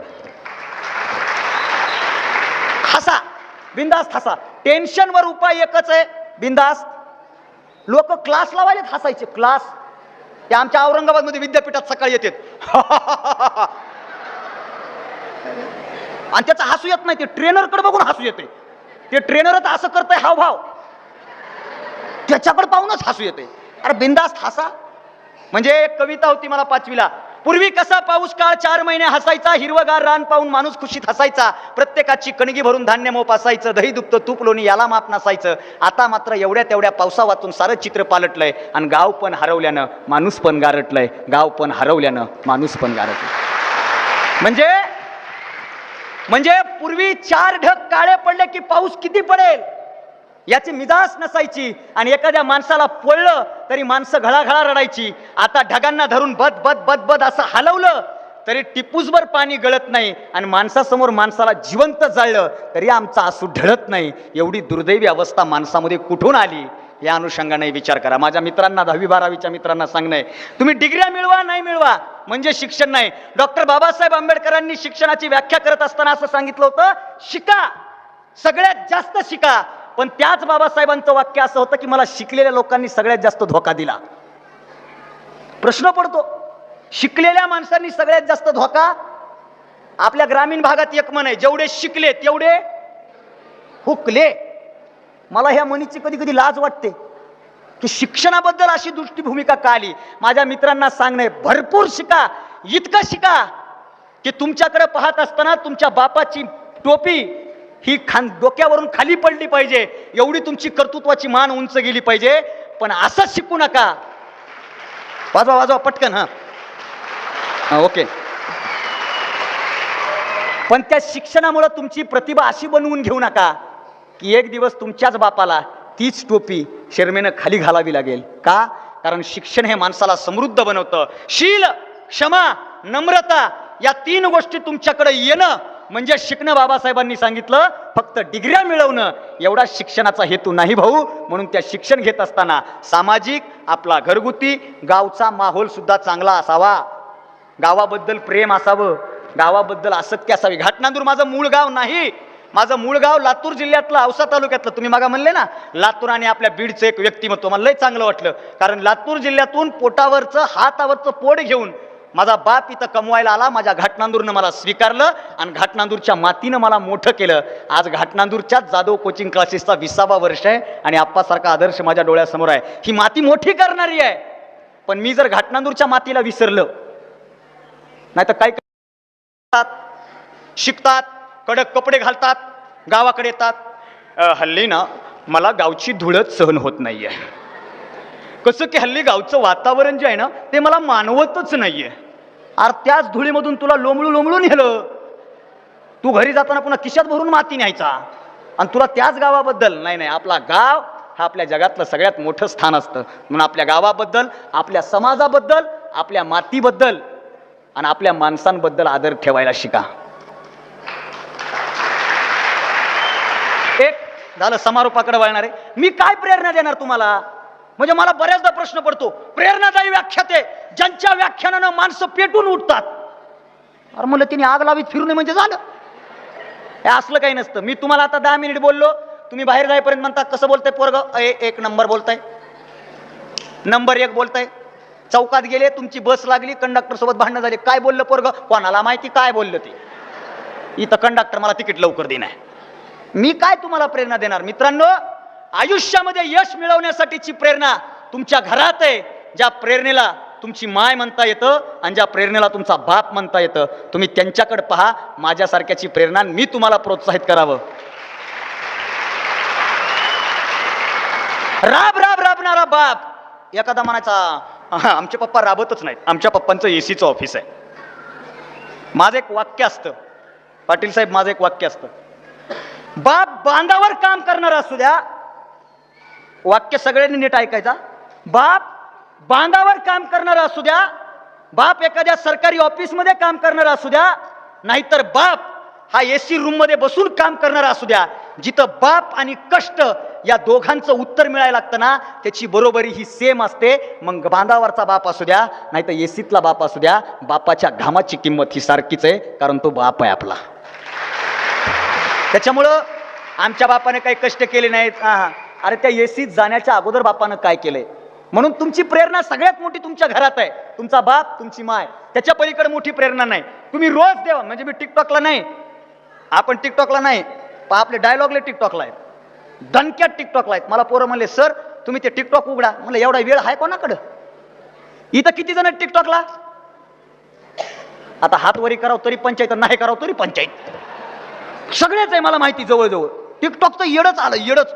हसा, बिंदास्त हसा. टेन्शनवर उपाय एकच आहे, बिंदास्त. लोक क्लास लावायलेत हसायचे, क्लास. ते आमच्या औरंगाबाद मध्ये विद्यापीठात सकाळी येतात आणि त्याचं हसू येत नाही, ते ट्रेनरकडे बघून हसू येते. ते ट्रेनरच असं करतंय हावभाव, त्याच्याकडे पाहूनच हसू येते. अरे बिंदास्त हसा. म्हणजे एक कविता होती मला 5वीला, पूर्वी कसा पाऊस काळ 4 महिने हसायचा, हिरवगार रान पाहून माणूस खुशीत हसायचा, प्रत्येकाची कणगी भरून धान्य मोप असायचं, दही दुपतं तूप लोणी याला माप नसायचं. आता मात्र एवढ्या तेवढ्या पावसा वाचून सारं चित्र पालटलंय आणि गाव पण हरवल्यानं माणूस पण गारटलंय, गाव पण हरवल्यानं माणूस पण गारटलंय. म्हणजे पूर्वी 4 ढग काळे पडले की पाऊस किती पडेल याची मिजाज नसायची आणि एखाद्या माणसाला पडलं तरी माणसं घळाघळा रडायची. आता ढगांना धरून बद बद बद बद असं हलवलं तरी टिपूसभर पाणी गळत नाही आणि माणसासमोर माणसाला जिवंत जाळलं तरी आमचा आसू ढळत नाही. एवढी दुर्दैवी अवस्था माणसामध्ये कुठून आली या अनुषंगाने विचार करा. माझ्या मित्रांना 10वी 12वीच्या मित्रांना सांगणं, तुम्ही डिग्र्या मिळवा नाही मिळवा म्हणजे शिक्षण नाही. डॉक्टर बाबासाहेब आंबेडकरांनी शिक्षणाची व्याख्या करत असताना असं सांगितलं होतं, शिका, सगळ्यात जास्त शिका. पण त्याच बाबासाहेबांचं वाक्य असं होतं की मला शिकलेल्या लोकांनी सगळ्यात जास्त धोका दिला. प्रश्न पडतो, शिकलेल्या माणसांनी सगळ्यात जास्त धोका. आपल्या ग्रामीण भागात एक म्हण आहे, जेवढे शिकले तेवढे हुकले. मला ह्या म्हणीची कधी कधी लाज वाटते की शिक्षणाबद्दल अशी दृष्टी भूमिका का आली. माझ्या मित्रांना सांगणे, भरपूर शिका, इतकं शिका की तुमच्याकडे पाहत असताना तुमच्या बापाची टोपी ही डोक्यावरून खाली पडली पाहिजे, एवढी तुमची कर्तृत्वाची मान उंच गेली पाहिजे. पण असंच शिकू नका. वाजवा वाजवा पटकन. हा ओके. पण त्या शिक्षणामुळे तुमची प्रतिभा अशी बनवून घेऊ नका की एक दिवस तुमच्याच बापाला तीच टोपी शर्मेनं खाली घालावी लागेल. का? कारण शिक्षण हे माणसाला समृद्ध बनवतं. शील, क्षमा, नम्रता या 3 गोष्टी तुमच्याकडे येणं म्हणजे शिकणं. बाबासाहेबांनी सांगितलं, फक्त डिग्र्या मिळवणं एवढा शिक्षणाचा हेतू नाही भाऊ. म्हणून त्या शिक्षण घेत असताना सामाजिक, आपला घरगुती, गावचा माहोल सुद्धा चांगला असावा, गावाबद्दल प्रेम असावं, गावाबद्दल आसक्ती असावी. घाटनांदूर माझं मूळ गाव नाही, माझं मूळ गाव लातूर जिल्ह्यातलं औसा तालुक्यातलं. तुम्ही मागा म्हणले ना लातूर आणि आपल्या बीडचं एक व्यक्तिमत्व, मला लय चांगलं वाटलं. कारण लातूर जिल्ह्यातून पोटावरचं हातावरचं पोट घेऊन माझा बाप इथं कमवायला आला, माझ्या घाटनांदूरनं मला स्वीकारलं आणि घाटनांदूरच्या मातीनं मला मोठं केलं. आज घाटनांदूरच्याच जाधव कोचिंग क्लासेसचा 20वा वर्ष आहे आणि आप्पासारखा आदर्श माझ्या डोळ्यासमोर आहे. ही माती मोठी करणारी आहे. पण मी जर घाटनांदूरच्या मातीला विसरलं, नाही तर काय करतात, शिकतात, कडक कपडे घालतात, गावाकडे येतात. हल्ली ना मला गावची धुळच सहन होत नाहीये. कसं की हल्ली गावचं वातावरण जे आहे ना ते मला मानवतच नाहीये. अरे त्याच धुळीमधून तुला लोंबळू नेलं, तू घरी जाताना पुन्हा खिशात भरून माती न्यायचा आणि तुला त्याच गावाबद्दल नाही. आपला गाव हा आपल्या जगातलं सगळ्यात मोठं स्थान असतं. म्हणून आपल्या गावाबद्दल, आपल्या समाजाबद्दल, आपल्या मातीबद्दल आणि आपल्या माणसांबद्दल आदर ठेवायला शिका. एक झालं, समारोपाकडे वळणार आहे. मी काय प्रेरणा देणार तुम्हाला? म्हणजे मला बऱ्याचदा प्रश्न पडतो, प्रेरणादायी व्याख्यात आहे ज्यांच्या व्याख्यानानं माणसं पेटून उठतात. अरे म्हणलं तिने आग लावीत फिरू नये म्हणजे झालं? हे असलं काही नसतं. मी तुम्हाला आता 10 मिनिट बोललो, तुम्ही बाहेर जाईपर्यंत म्हणता कसं बोलताय पोरग, एक नंबर बोलताय, नंबर 1 बोलताय. चौकात गेले, तुमची बस लागली, कंडक्टर सोबत भांडणं झाले, काय बोललं पोरग, कोणाला माहिती काय बोललं ते. इथं कंडक्टर मला तिकीट लवकर देणार. मी काय तुम्हाला प्रेरणा देणार? मित्रांनो, आयुष्यामध्ये यश मिळवण्यासाठीची प्रेरणा तुमच्या घरात आहे. ज्या प्रेरणेला तुमची माय म्हणता येतं आणि ज्या प्रेरणेला तुमचा बाप म्हणता येतं, तुम्ही त्यांच्याकडे पहा. माझ्यासारख्याची प्रेरणा मी तुम्हाला प्रोत्साहित करावं. राबणारा बाप. एखादा म्हणायचा आमचे पप्पा राबतच नाहीत, आमच्या पप्पांचं एसीचं ऑफिस आहे. माझं एक वाक्य असतं, पाटील साहेब, माझं एक वाक्य असतं, बाप बांधावर काम करणार असू द्या, वाक्य सगळ्यांनी नीट ऐकायचा, बाप बांधावर काम करणार असू द्या, बाप एखाद्या सरकारी ऑफिसमध्ये काम करणार असू द्या, नाहीतर बाप हा एसी रूम मध्ये बसून काम करणारा असू द्या, जिथं बाप आणि कष्ट या दोघांचं उत्तर मिळायला लागतं ना, त्याची बरोबरी ही सेम असते. मग बांधावरचा बाप असू द्या, नाही तर एसीतला बाप असू द्या, बापाच्या घामाची किंमत ही सारखीच आहे, कारण तो बाप आहे आपला. त्याच्यामुळं आमच्या बापाने काही कष्ट केले नाहीत. अरे त्या एसीत जाण्याच्या अगोदर बापानं काय केलंय? म्हणून तुमची प्रेरणा सगळ्यात मोठी तुमच्या घरात आहे, तुमचा बाप, तुमची माय. त्याच्या पलीकडे मोठी प्रेरणा नाही. तुम्ही रोज देवा, म्हणजे मी टिकटॉकला नाही, आपण टिकटॉकला नाही, पण आपले डायलॉगले टिकटॉकला आहेत, दणक्यात टिकटॉकला आहेत. मला पोरं म्हणले, सर तुम्ही ते टिकटॉक उघडा. म्हणलं एवढा वेळ आहे कोणाकडं? इथं किती जण आहेत टिकटॉकला? आता हात वरी करावं तरी पंचायत, नाही करावं तरी पंचायत, सगळेच आहे मला माहिती. जवळजवळ टिकटॉकचं येडच आलं, येडच.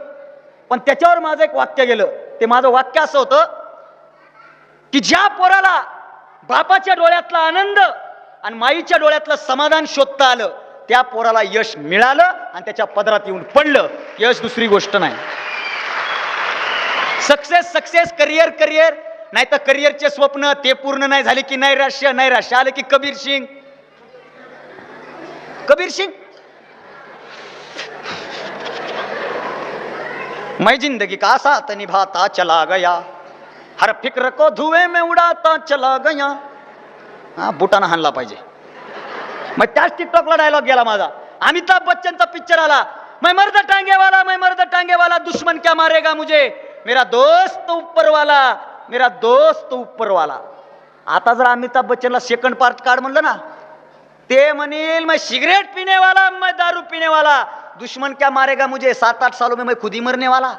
पण त्याच्यावर माझं एक वाक्य गेलं. ते माझं वाक्य असं होतं की ज्या पोराला बापाच्या डोळ्यातला आनंद आणि माईच्या डोळ्यातलं समाधान शोधता आलं, त्या पोराला यश मिळालं आणि त्याच्या पदरात येऊन पडलं. यश दुसरी गोष्ट नाही. सक्सेस सक्सेस, करिअर करिअर, नाही तर करिअरचे स्वप्न ते पूर्ण नाही झाले की नैराश्य, नैराश्य आले की कबीर सिंग. कबीर सिंग, मैं जिंदगी का साथ निभाता चला गया, हर फिक्र को धुएं में उड़ाता चला गया. हा, बुटाना हाणला पाहिजे. मग त्याच टिकटॉकला डायलॉग गेला माझा. अमिताभ बच्चनचा पिक्चर आला, मैं मर्द टांगे वाला, मैं मर्द टांगे वाला, दुश्मन क्या मारेगा मुझे, मेरा दोस्त ऊपर वाला, मेरा दोस्त ऊपर वाला. आता जर अमिताभ बच्चनला सेकंड पार्ट काढ म्हणलं ना, ते म्हणेल मैं सिगरेट पीने वाला, मैं दारू पीने वाला, दुश्मन क्या मारेगा मुझे, 7-8 सालों में मैं खुद ही मरने वाला.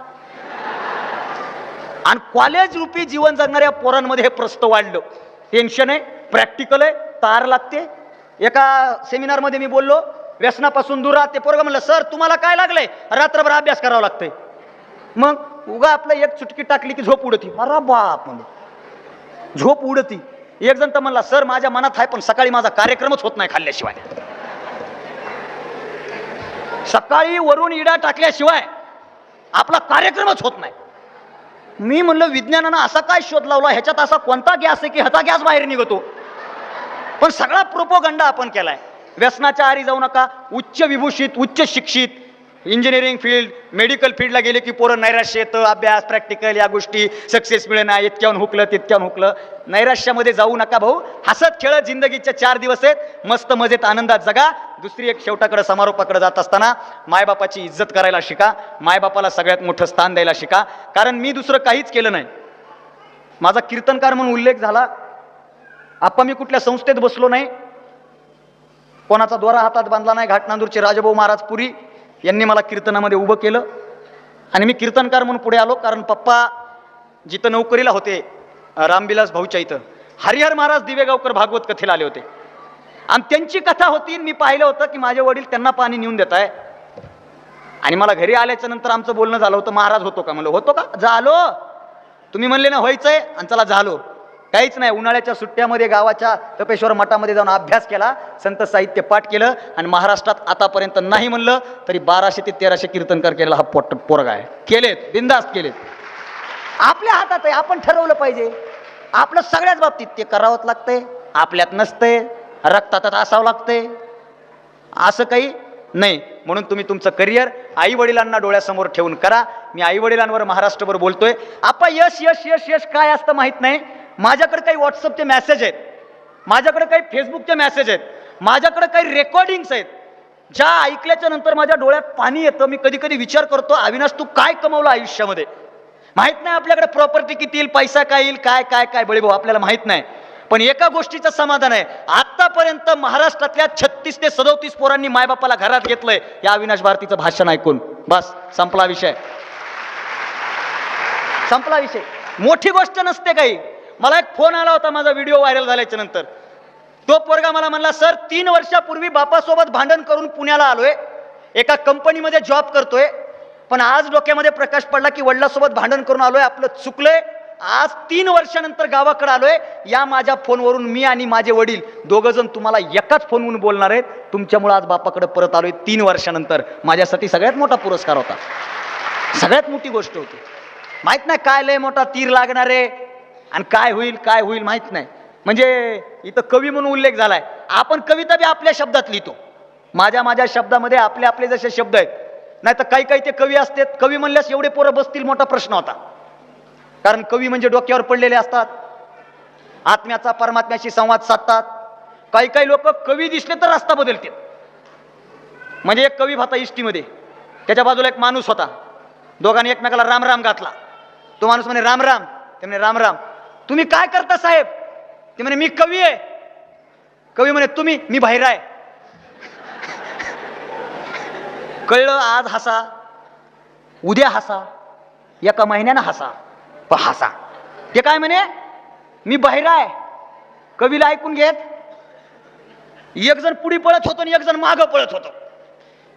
आणि कॉलेज रूपी जीवन जगणाऱ्या पोरांमध्ये हे प्रस्त वाढलं. टेन्शन आहे, प्रॅक्टिकल आहे, तार लागते. एका सेमिनार मध्ये मी बोललो, व्यसनापासून दूर राहते. पोरगा म्हणलं, सर तुम्हाला काय लागलंय? रात्रभर अभ्यास करावा लागतंय. मग उगा आपलं एक चुटकी टाकली की झोप उडती. अरे बाप, म्हणलं झोप उडती. एक जण तर म्हणला, सर माझ्या मनात आहे पण सकाळी माझा कार्यक्रमच होत नाही खाल्ल्याशिवाय. सकाळी वरून इडा टाकल्याशिवाय आपला कार्यक्रमच होत नाही. मी म्हणलं विज्ञानानं असा काय शोध लावला, ह्याच्यात असा कोणता गॅस आहे की ह्याचा गॅस बाहेर निघतो? पण सगळा प्रोपोगंडा आपण केलाय. व्यसनाच्या आरी जाऊ नका. उच्च विभूषित, उच्च शिक्षित, इंजिनिअरिंग फील्ड, मेडिकल फील्डला गेले की पोरं नैराश्य येतं, अभ्यास, प्रॅक्टिकल, या गोष्टी सक्सेस मिळेना, इतक्याहून हुकलं तितक्याहून हुकलं. नैराश्यामध्ये जाऊ नका भाऊ. हसत खेळत जिंदगीच्या 4 दिवस आहेत, मस्त मजेत आनंदात जगा. दुसरी एक शेवटाकडे, समारोपाकडे जात असताना मायबापाची इज्जत करायला शिका. मायबापाला सगळ्यात मोठं स्थान द्यायला शिका. कारण मी दुसरं काहीच केलं नाही. माझा कीर्तनकार म्हणून उल्लेख झाला. आप्पा मी कुठल्या संस्थेत बसलो नाही, कोणाचा दोरा हातात बांधला नाही. घाटनांदूरचे राजभाऊ महाराज पुरी यांनी मला कीर्तनामध्ये उभं केलं आणि मी कीर्तनकार म्हणून पुढे आलो. कारण पप्पा जिथं नोकरीला होते, रामविलास भाऊच्या इथं, हरिहर महाराज दिवेगावकर भागवत कथेला आले होते आणि त्यांची कथा होती. मी पाहिलं होतं की माझे वडील त्यांना पाणी नेऊन देत आहे. आणि मला घरी आल्याच्या नंतर आमचं बोलणं झालं होतं, महाराज होतो का? म्हणलं होतो का? झालो. तुम्ही म्हणले ना व्हायचंय, आणि चला झालो. काहीच नाही. उन्हाळ्याच्या सुट्ट्यामध्ये गावाच्या तपेश्वर मठामध्ये जाऊन अभ्यास केला, संत साहित्य पाठ केलं आणि महाराष्ट्रात आतापर्यंत नाही म्हणलं तरी 1200 ते 1300 कीर्तनकार केलेला हा पोरगा आहे. केलेत, बिंदास्त केलेत. आपल्या हातात आहे, आपण ठरवलं पाहिजे. आपलं सगळ्याच बाबतीत ते करावंच लागतंय. आपल्यात नसतंय, रक्तातच असावं लागतंय, असं काही नाही. म्हणून तुम्ही तुमचं करिअर आई वडिलांना डोळ्यासमोर ठेवून करा. मी आई वडिलांवर महाराष्ट्रभर बोलतोय. आपा यश यश यश यश काय असतं माहित नाही. माझ्याकडे काही व्हॉट्सअपचे मेसेज आहेत, माझ्याकडे काही फेसबुकचे मेसेज आहेत, माझ्याकडे काही रेकॉर्डिंग्स आहेत, ज्या ऐकल्याच्या नंतर माझ्या डोळ्यात पाणी येतं. मी कधी कधी विचार करतो, अविनाश तू काय कमवलं आयुष्यामध्ये? माहित नाही आपल्याकडे प्रॉपर्टी किती येईल, पैसा काय येईल, काय काय काय बळे भाऊ आपल्याला माहित नाही. पण एका गोष्टीचं समाधान आहे, आतापर्यंत महाराष्ट्रातल्या 36 ते 37 पोरांनी मायबापाला घरात घेतलंय या अविनाश भारतीचं भाषण ऐकून. बस संपला विषय, संपला विषय. मोठी गोष्ट नसते काही. मला एक फोन आला होता माझा व्हिडिओ व्हायरल झाल्याच्या नंतर. तो पोरगा मला म्हणला, सर 3 वर्षापूर्वी बापासोबत भांडण करून पुण्याला आलोय, एका कंपनीमध्ये जॉब करतोय, पण आज डोक्यामध्ये प्रकाश पडला की वडिलांसोबत भांडण करून आलोय, आपलं चुकलंय, आज 3 वर्षानंतर गावाकडे आलोय. या माझ्या फोनवरून मी आणि माझे वडील दोघं जण तुम्हाला एकाच फोनवरून बोलणार आहेत. तुमच्यामुळे आज बापाकडे परत आलोय 3 वर्षानंतर. माझ्यासाठी सगळ्यात मोठा पुरस्कार होता, सगळ्यात मोठी गोष्ट होती. माहित नाही काय लय मोठा तीर लागणार आहे आणि काय होईल माहित नाही. म्हणजे इथं कवी म्हणून उल्लेख झालाय. आपण कविता बी आपल्या शब्दात लिहितो. माझ्या शब्दामध्ये आपले जसे शब्द आहेत. नाही तर काही ते कवी असतात. कवी म्हणल्यास एवढे पोरं बसतील मोठा प्रश्न होता. कारण कवी म्हणजे डोक्यावर पडलेले असतात, आत्म्याचा परमात्म्याशी संवाद साधतात. काही लोक कवी दिसले तर रस्ता बदलतात. म्हणजे एक कवी होता इष्टीमध्ये, त्याच्या बाजूला एक माणूस होता. दोघांनी एकमेकाला राम राम घातला. तो माणूस म्हणे राम राम, ते म्हणे राम राम. तुम्ही काय करता साहेब? ते म्हणे मी कवी आहे. कवी म्हणे तुम्ही? मी बाहेर आहे. कळलं? आज हसा, उद्या हसा, एका महिन्यानं हसा, पण हसा. ते काय म्हणे? मी बाहेर आहे. कवीला ऐकून घेत. एक जण पुढे पळत होतो आणि एक जण मागं पळत होतो.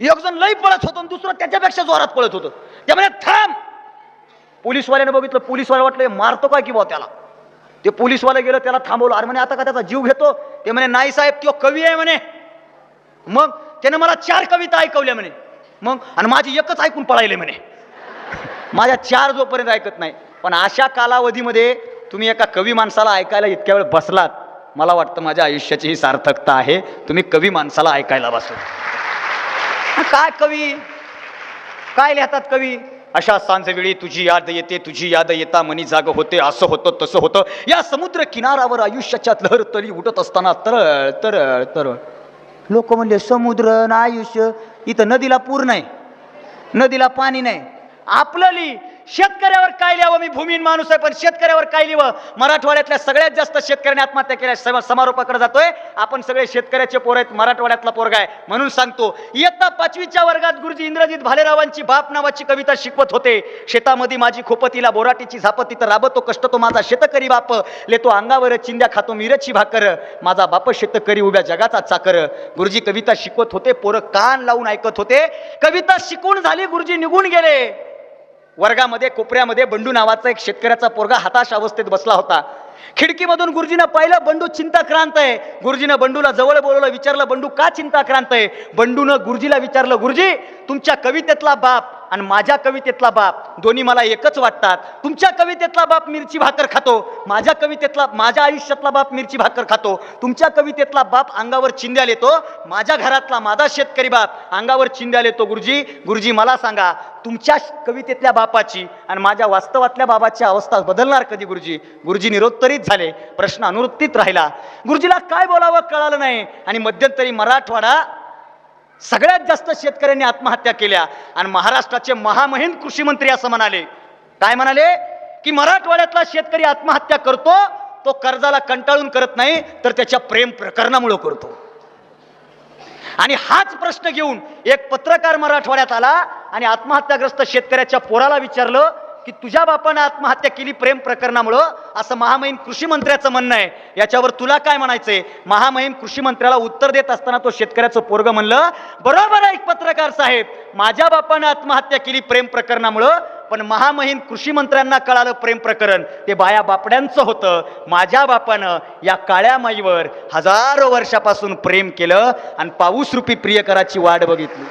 एक जण लई पळत होतो आणि दुसरं त्याच्यापेक्षा जोरात पळत होतो. त्यामुळे थांब. पोलीसवाल्याने बघितलं. पोलीसवाला वाटलं मारतो काय की बा त्याला. ते पोलीसवाला गेलं, त्याला थांबवलं. अरे म्हणे आता का त्याचा जीव घेतो? ते म्हणे नाही साहेब, तो कवी आहे म्हणे. मग त्याने मला 4 कविता ऐकवल्या म्हणे. मग आणि माझी एकच ऐकून पळायले म्हणे. माझ्या 4 जोपर्यंत ऐकत नाही. पण अशा कालावधीमध्ये तुम्ही एका कवी माणसाला ऐकायला इतक्या वेळ बसलात, मला वाटतं माझ्या आयुष्याची ही सार्थकता आहे. तुम्ही कवी माणसाला ऐकायला बसला. काय कवी काय लिहितात कवी? अशा सांजवेळी तुझी याद येते, तुझी याद येता मनी जाग होते. असं होतं तसं होतं. या समुद्र किनारावर आयुष्याच्या लहर तरी उडत असताना तरळ तरळ तरळ. लोक म्हणले समुद्र ना आयुष्य. इथं नदीला पूर नाही, नदीला पाणी नाही. आपलं लिही. शेतकऱ्यावर काय लिहावं? मी भूमीन माणूस आहे, पण शेतकऱ्यावर काय लिहावं? मराठवाड्यातल्या सगळ्यात जास्त शेतकऱ्यांनी आत्महत्या केल्या. समारोपाकडे जातोय आपण. सगळे शेतकऱ्याचे पोर आहेत. मराठवाड्यातला पोरगा आहे म्हणून सांगतो. इयत्ता 5वीच्या वर्गात गुरुजी इंद्रजित भालेरावांची बाप नावाची कविता शिकवत होते. शेतामध्ये माझी खोपतीला बोराटीची झापत, तिथं राबतो कष्ट तो माझा शेतकरी बाप. लेतो अंगावर चिंध्या खातो मिरची भाकर, माझा बाप शेतकरी उभ्या जगाचा चाकर. गुरुजी कविता शिकवत होते. पोरं कान लावून ऐकत होते. कविता शिकून झाली, गुरुजी निघून गेले. वर्गामध्ये कोपऱ्यामध्ये बंडू नावाचा एक शेतकऱ्याचा पोरगा हताश अवस्थेत बसला होता. खिडकीमधून गुरुजीनं पाहिलं, बंडू चिंताक्रांत आहे. गुरुजीनं बंडूला जवळ बोलवलं, विचारलं बंडू का चिंताक्रांत आहे? बंडूनं गुरुजीला विचारलं, गुरुजी तुमच्या कवितेतला बाप आणि माझ्या कवितेतला बाप दोन्ही मला एकच वाटतात. तुमच्या कवितेतला बाप मिरची भाकर खातो, माझ्या कवितेतला माझ्या आयुष्यातला बाप मिरची भाकर खातो. तुमच्या कवितेतला बाप अंगावर चिंध्या लेतो, माझ्या घरातला माझा शेतकरी बाप अंगावर चिंध्या लेतो. गुरुजी गुरुजी मला सांगा, तुमच्या कवितेतल्या बापाची आणि माझ्या वास्तवातल्या बाबाची अवस्था बदलणार कधी? गुरुजी गुरुजी निरुत्तरित झाले. प्रश्न अनुत्तरित राहिला. गुरुजीला काय बोलावं कळालं नाही. आणि मध्यंतरी मराठवाडा सगळ्यात जास्त शेतकऱ्यांनी आत्महत्या केल्या. आणि महाराष्ट्राचे महामहिम कृषी मंत्री असं म्हणाले. काय म्हणाले? की मराठवाड्यातला शेतकरी आत्महत्या करतो, तो कर्जाला कंटाळून करत नाही, तर त्याच्या प्रेम प्रकरणामुळे करतो. आणि हाच प्रश्न घेऊन एक पत्रकार मराठवाड्यात आला आणि आत्महत्याग्रस्त शेतकऱ्याच्या पोराला विचारलं की तुझ्या बापानं आत्महत्या केली प्रेम प्रकरणामुळं, असं महामहिम कृषी मंत्र्याचं म्हणणं आहे. याच्यावर तुला काय म्हणायचंय? महामहिम कृषी मंत्र्याला उत्तर देत असताना तो शेतकऱ्याचं पोरगं म्हणलं, बरोबर आहे पत्रकार साहेब, माझ्या बापानं आत्महत्या केली प्रेम प्रकरणामुळं, पण महामहिम कृषी मंत्र्यांना कळालं प्रेम प्रकरण ते बाया बापड्यांचं होतं. माझ्या बापानं या काळ्या माईवर हजारो वर्षापासून प्रेम केलं आणि पाऊस रूपी प्रियकराची वाट बघितली.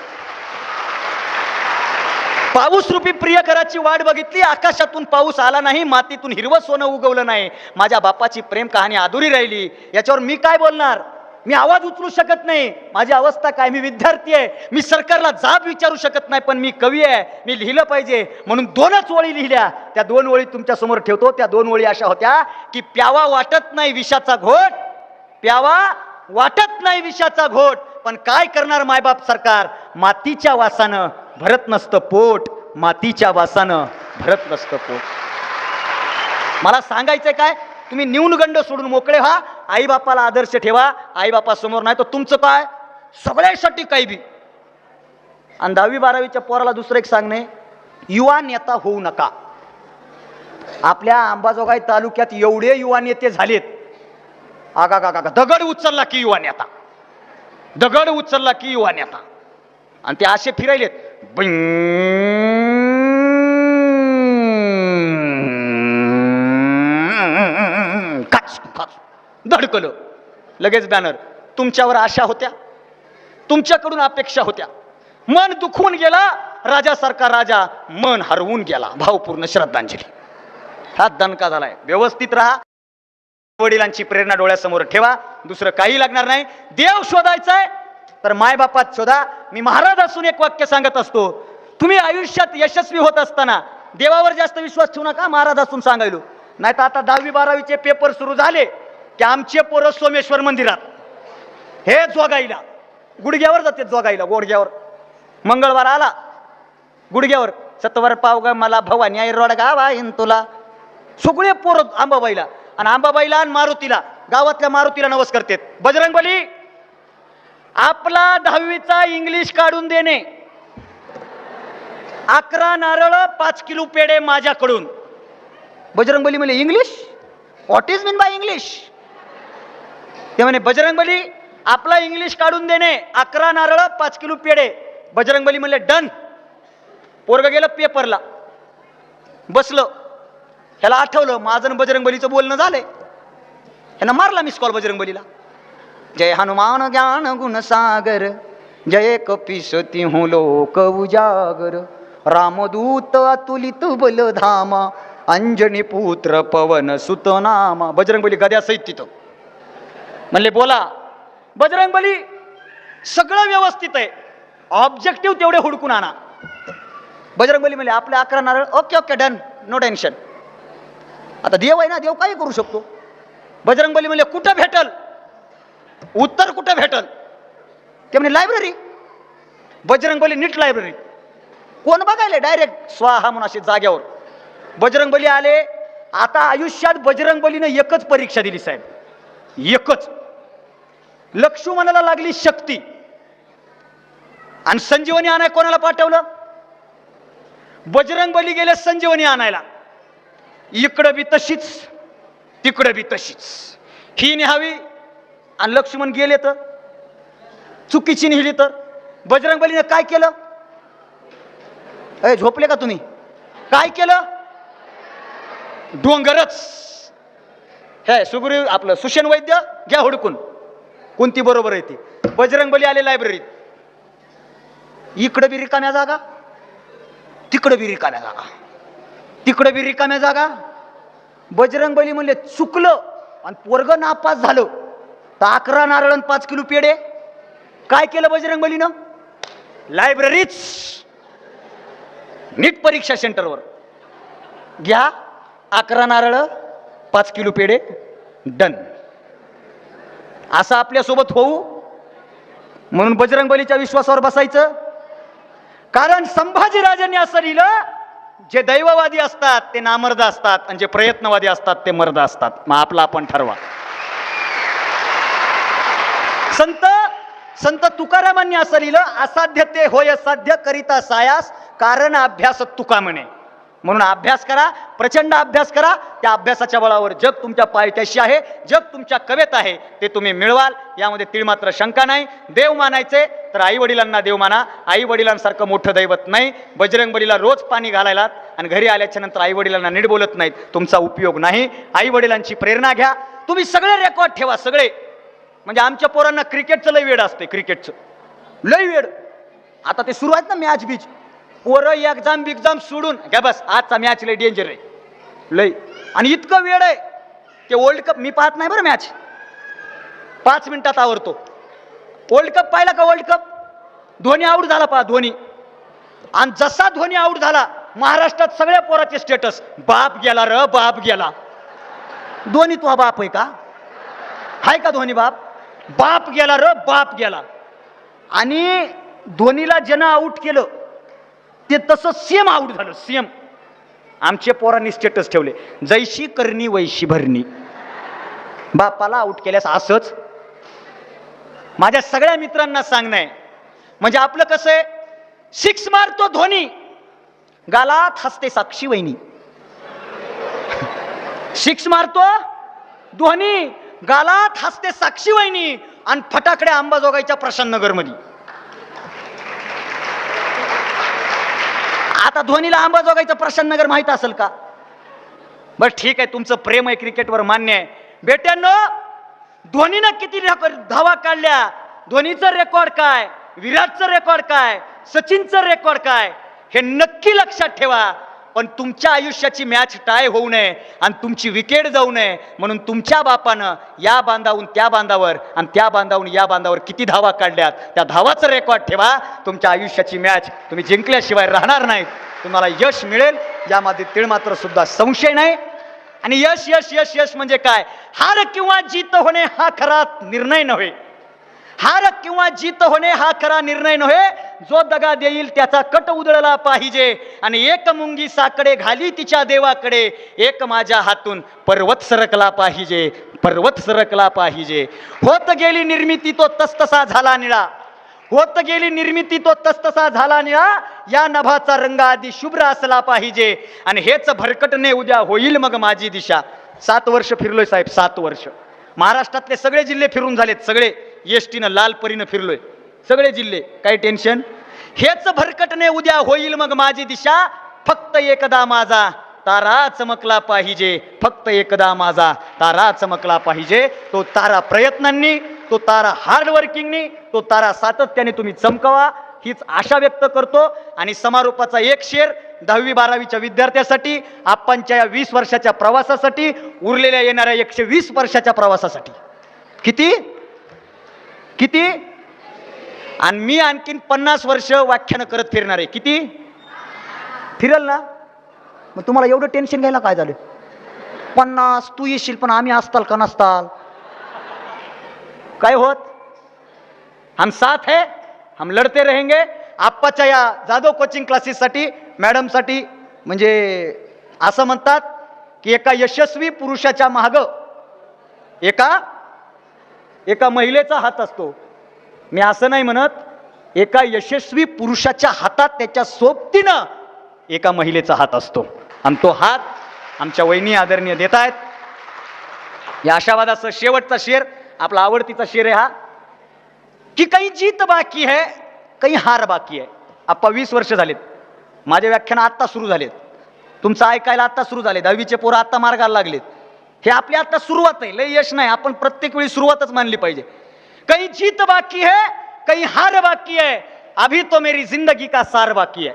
पाऊस रूपी प्रियकराची वाट बघितली. आकाशातून पाऊस आला नाही, मातीतून हिरवं सोनं उगवलं नाही. माझ्या बापाची प्रेम कहाणी अधुरी राहिली. याच्यावर मी काय बोलणार? मी आवाज उचलू शकत नाही. माझी अवस्था काय? मी विद्यार्थी आहे. मी सरकारला जाब विचारू शकत नाही. पण मी कवी आहे, मी लिहिलं पाहिजे म्हणून 2च ओळी लिहिल्या. त्या 2 ओळी तुमच्या समोर ठेवतो. त्या 2 ओळी अशा होत्या की प्यावा वाटत नाही विषाचा घोट, प्यावा वाटत नाही विषाचा घोट, पण काय करणार मायबाप सरकार? मातीच्या वासानं भरत नसतं पोट, मातीच्या वासानं भरत नसतं पोट. मला सांगायचंय काय? तुम्ही न्यूनगंड सोडून मोकळे व्हा. आई बापाला आदर्श ठेवा. आई बापा समोर नाही तर तुमचं काय सगळ्यासाठी काही बी. आणि 10वी-12वीच्या पोराला दुसरं एक सांगणे, युवा नेता होऊ नका. आपल्या अंबाजोगाई तालुक्यात एवढे युवा नेते झालेत, आगा दगड उचलला की युवा नेता, दगड उचलला की युवा नेता. आणि ते असे फिरायलेत. धडकलं. लगेच बॅनर, तुमच्यावर आशा होत्या, तुमच्याकडून अपेक्षा होत्या, मन दुखून गेला, राजासारखा राजा मन हरवून गेला. भावपूर्ण श्रद्धांजली. हा दणका झालाय. व्यवस्थित राहा, वडिलांची प्रेरणा डोळ्यासमोर ठेवा, दुसरं काही लागणार नाही. देव शोधायचाय तर मायबापात शोधा. मी महाराज असून एक वाक्य सांगत असतो, तुम्ही आयुष्यात यशस्वी होत असताना देवावर जास्त विश्वास ठेवू नका. महाराज असून सांगायलो. नाही तर आता 10वी 12वीचे पेपर सुरू झाले की आमचे पोरं सोमेश्वर मंदिरात, हे जोगाईला गुडघ्यावर जाते, जोगाईला गोडघ्यावर. मंगळवार आला गुडघ्यावर, सत्वर पाव ग मला भवानी आई रोड गाव आहे तुला. सगळे पोरं आंबाबाईला, आणि आंबाबाईला आणि मारुतीला, गावातल्या मारुतीला नवस करतात. बजरंगबली आपला 10वीचा इंग्लिश काढून देणे, 11 नारळ 5 किलो पेढे माझ्याकडून. बजरंगबली म्हणे English, what is mean by English? ते म्हणे बजरंगबली आपला इंग्लिश काढून देणे, 11 नारळ 5 किलो पेढे. बजरंगबली म्हणले डन. पोरग गेलं पेपरला, बसलं. ह्याला आठवलं माझं बजरंगबलीचं बोलणं झालंय. ह्यानं मारला मिस कॉल बजरंगबलीला. जय हनुमान ज्ञान गुण सागर, जय कपीसती हूँ लोक उजागर, रामदूत अतुलित बल धामा, अंजनी पुत्र पवन सुत नामा. बजरंगबली गद्या सहित तिथं म्हणले बोला. बजरंगबली सगळं व्यवस्थित आहे, ऑब्जेक्टिव्ह तेवढे हुडकून आणा. बजरंगबली म्हणले आपले 11 नारळ. Okay okay done, no tension. आता देव आहे ना, देव काही करू शकतो. बजरंगबली म्हणले कुठं भेटल उत्तर, कुठं भेटल? ते म्हणे लायब्ररी. बजरंगबली नीट लायब्ररी. कोण बघायला? डायरेक्ट स्वाहा म्हणून असे जाग्यावर. बजरंगबली आले. आता आयुष्यात बजरंगबलीनं एकच परीक्षा दिली साहेब, एकच. लक्ष्मणाला लागली शक्ती, आणि संजीवनी आणाय कोणाला पाठवलं? बजरंगबली गेले संजीवनी आणायला. इकडं बी तशीच, तिकडं बी तशीच. ही न्यावी, आणि लक्ष्मण गेले तर चुकीची निहिली तर. बजरंगबलीने काय केलं? झोपले का तुम्ही? काय केलं? डोंगरच. हे सुग्रीव आपलं सुषेण वैद्य घ्या हुडकून, कोणती बरोबर आहे ती. बजरंगबली आले लायब्ररीत. इकडं बी रिकाम्या जागा, तिकडं बी रिकाम्या जागा, तिकडं बी रिकाम्या जागा. बजरंगबली म्हणले चुकलं, आणि पोरग नापास झालं तर 11 नारळ 5 किलो पेढे. काय केलं बजरंगबलीनं? लायब्ररीच, नीट परीक्षा सेंटरवर घ्या, 11 नारळ 5 किलो पेढे डन. असं आपल्यासोबत होऊ म्हणून बजरंगबलीच्या विश्वासावर बसायचं. कारण संभाजीराजांनी असं लिहिलं, जे दैववादी असतात ते नामर्द असतात, आणि जे प्रयत्नवादी असतात ते मर्द असतात. मग आपला आपण ठरवा. संत तुकारामांनी असं लिहिलं, असाध्य ते होय साध्य करिता सायास, कारण अभ्यास तुका म्हणे. म्हणून अभ्यास करा, प्रचंड अभ्यास करा. त्या अभ्यासाच्या बळावर जग तुमच्या पायथ्याशी आहे, जग तुमच्या कवेत आहे, ते तुम्ही मिळवाल, यामध्ये तिळमात्र शंका नाही. देव मानायचे तर आई वडिलांना देव माना. आई वडिलांसारखं मोठं दैवत नाही. बजरंगबलीला रोज पाणी घालायला आणि घरी आल्याच्या नंतर आई वडिलांना नीट बोलत नाहीत, तुमचा उपयोग नाही. आई वडिलांची प्रेरणा घ्या. तुम्ही सगळे रेकॉर्ड ठेवा, सगळे. म्हणजे आमच्या पोरांना क्रिकेटचं लय वेड असते, क्रिकेटचं लय वेड. आता ते सुरू आहेत ना मॅच बीच, पोरं एक्झाम बिक्झाम सोडून घ्या बस, आजचा मॅच लय डेंजर आहे लय. आणि इतकं वेळ आहे ते वर्ल्ड कप मी पाहत नाही बरं, मॅच 5 मिनिटात आवरतो. वर्ल्ड कप पाहिला का? वर्ल्ड कप धोनी आऊट झाला, पहा धोनी. आणि जसा धोनी आऊट झाला, महाराष्ट्रात सगळ्या पोराचे स्टेटस, बाप गेला र बाप गेला. धोनी तुझा बाप आहे का? हाय का धोनी बाप? बाप गेला र बाप गेला. आणि धोनीला ज्यानं आऊट केलं ते तसं सेम आऊट झालं, सेम. आमच्या पोरांनी स्टेटस ठेवले, जैशी करणी वैशी भरणी. बापाला आऊट केल्यास असंच. माझ्या सगळ्या मित्रांना सांगणं म्हणजे आपलं कसं आहे, 6 मारतो धोनी, गालात हसते साक्षी वहिनी. 6 मारतो धोनी, गालात हसते साक्षी वहिनी, आणि फटाकडे अंबाजोगाईच्या प्रशांतनगर मध्ये. आता धोनीला अंबाजोगाईचं प्रशांतनगर माहित असेल का? बस ठीक आहे, तुमचं प्रेम आहे क्रिकेटवर, मान्य आहे. बेट्यांनो, धोनीनं किती धावा काढल्या, धोनीचं रेकॉर्ड काय, विराटचं रेकॉर्ड काय, सचिनचं रेकॉर्ड काय, हे नक्की लक्षात ठेवा. पण तुमच्या आयुष्याची मॅच टाय होऊ नये आणि तुमची विकेट जाऊ नये म्हणून तुमच्या बापानं या बांधावून त्या बांधावर आणि त्या बांधावून या बांधावर किती धावा काढल्यात, त्या धावाचं रेकॉर्ड ठेवा. तुमच्या आयुष्याची मॅच तुम्ही जिंकल्याशिवाय राहणार नाहीत. तुम्हाला यश मिळेल यामध्ये तिळमात्र सुद्धा संशय नाही. आणि यश यश यश यश म्हणजे काय? हार किंवा जीत होणे हा खरा निर्णय नव्हे. हार किंवा जीत होणे हा खरा निर्णय नव्हे. जो दगा देईल त्याचा कट उधळला पाहिजे. आणि एक मुंगी साकडे घाली तिच्या देवाकडे, एक माझ्या हातून पर्वत सरकला पाहिजे, पर्वत सरकला पाहिजे. होत गेली निर्मिती तो तसतसा झाला निळा, होत गेली निर्मिती तो तसतसा झाला निळा. या नभाचा रंग आधी शुभ्र असला पाहिजे. आणि हेच भरकटणे उद्या होईल मग माझी दिशा. 7 वर्ष फिरलोय साहेब, 7 वर्ष महाराष्ट्रातले सगळे जिल्हे फिरून झालेत, सगळे एसटीनं लाल परीनं फिरलोय, सगळे जिल्हे. काही टेन्शन. हेच भरकटणे उद्या होईल मग माझी दिशा. फक्त एकदा माझा तारा चमकला पाहिजे, फक्त एकदा माझा तारा चमकला पाहिजे. तो तारा प्रयत्नांनी, तो तारा हार्डवर्किंगनी, तो तारा सातत्याने तुम्ही चमकवा हीच आशा व्यक्त करतो. आणि समारोपाचा एक शेर 10वी 12वीच्या विद्यार्थ्यासाठी, आपणच्या या 20 वर्षाच्या प्रवासासाठी, उरलेल्या येणाऱ्या 120 वर्षाच्या प्रवासासाठी. किती किती? आणि मी आणखीन 50 वर्ष व्याख्यानं करत फिरणार आहे. किती फिरल ना? मग तुम्हाला एवढं टेन्शन घ्यायला काय झालं? 50 तू येशील पण आम्ही असताल का नसताल? काय होत? हम साथ है, हम लढते रहेंगे. आप्पाच्या या जाधव कोचिंग क्लासेससाठी, मॅडमसाठी, म्हणजे असं म्हणतात की एका यशस्वी पुरुषाच्या माग एका महिलेचा हात असतो. मी असं नाही म्हणत, एका यशस्वी पुरुषाच्या हातात त्याच्या सोबतीनं एका महिलेचा हात असतो. आणि तो हात आमच्या वहिनी आदरणीय देत आहेत. या आशावादाचा शेवटचा शेर, आपला आवडतीचा शेर आहे हा, की काही जीत बाकी है, काही हार बाकी आहे. आप्पा 20 वर्ष झालेत, माझे व्याख्यान आत्ता सुरू झालेत, तुमचं ऐकायला आत्ता सुरू झाले, 10वीचे पोरं आत्ता मार्गाला लागलेत. हे आपली आता सुरुवात आहे, लय यश नाही. आपण प्रत्येक वेळी सुरुवातच मानली पाहिजे. कहीं जीत बाकी है, कहीं हार बाकी है, अभी तो मेरी जिंदगी का सार बाकी है.